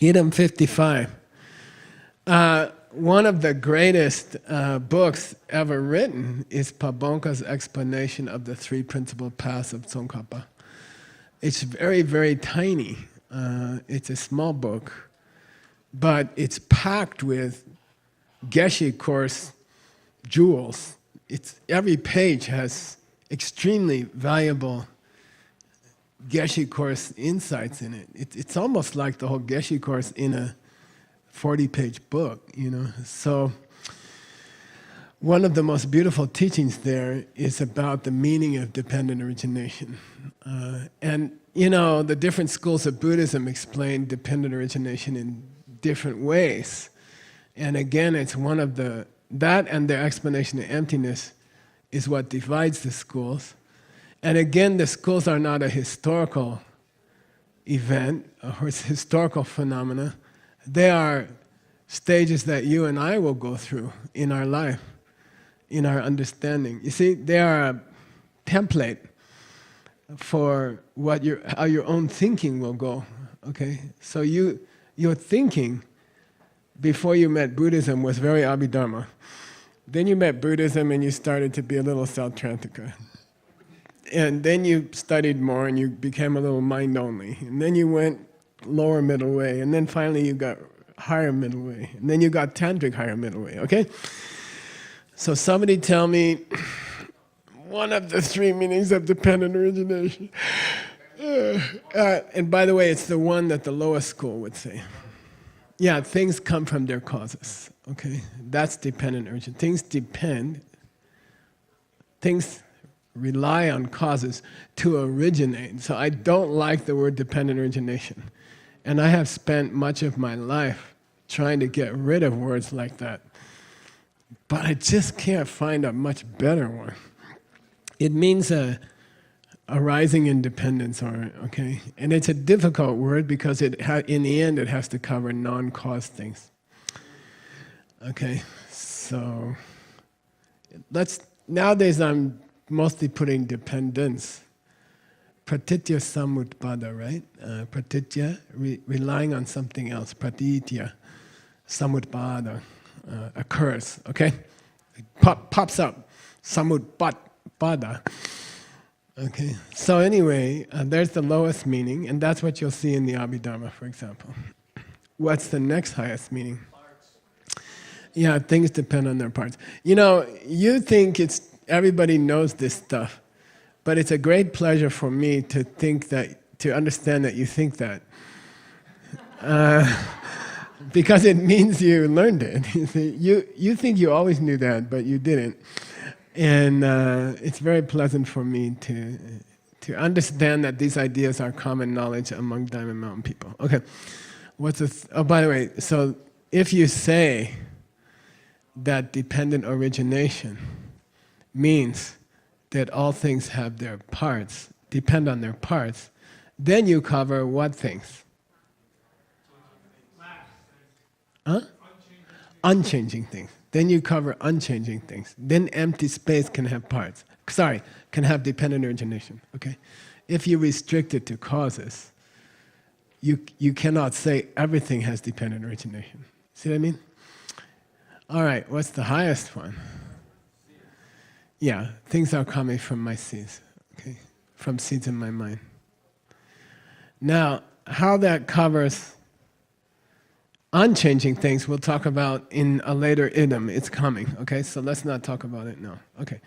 Idim 55. One of the greatest books ever written is Pabonka's explanation of the three principal paths of Tsongkhapa. It's very, very tiny. It's a small book, but it's packed with Geshe course jewels. Every page has extremely valuable Geshe course insights in it. It's almost like the whole Geshe course in a 40-page book, you know. So one of the most beautiful teachings there is about the meaning of dependent origination. And you know, the different schools of Buddhism explain dependent origination in different ways. And again, it's one of that and their explanation of emptiness is what divides the schools. And again, the schools are not a historical event or historical phenomena. They are stages that you and I will go through in our life, in our understanding. You see, they are a template for how your own thinking will go. Okay, so your thinking before you met Buddhism was very Abhidharma. Then you met Buddhism and you started to be a little Sautrantika. And then you studied more and you became a little mind only. And then you went lower middle way. And then finally you got higher middle way. And then you got tantric higher middle way, okay? So somebody tell me one of the three meanings of dependent origination. And by the way, it's the one that the lowest school would say. Yeah, things come from their causes, okay? That's dependent origination. Things depend, things rely on causes to originate. So I don't like the word dependent origination. And I have spent much of my life trying to get rid of words like that. But I just can't find a much better one. It means a arising independence, okay? And it's a difficult word because in the end it has to cover non-cause things. Okay, so nowadays I'm mostly putting dependence. Pratitya samutpada, right? Pratitya, relying on something else. Pratitya samutpada, occurs, okay? It pops up, samutpada. Okay, so anyway, there's the lowest meaning, and that's what you'll see in the Abhidharma, for example. What's the next highest meaning? Parts. Yeah, things depend on their parts. You know, you think everybody knows this stuff, but it's a great pleasure for me to understand that you think that. Because it means you learned it. You see, you think you always knew that, but you didn't. And it's very pleasant for me to understand that these ideas are common knowledge among Diamond Mountain people. Okay, oh, by the way, so if you say that dependent origination means that all things have their parts, depend on their parts, then you cover what things? Huh? Unchanging things. Then you cover unchanging things. Then empty space can have parts. Sorry, can have dependent origination, okay? If you restrict it to causes, you cannot say everything has dependent origination. See what I mean? All right, what's the highest one? Yeah, things are coming from my seeds, okay? From seeds in my mind. Now, how that covers unchanging things we'll talk about in a later idim. It's coming, okay? So let's not talk about it now. Okay.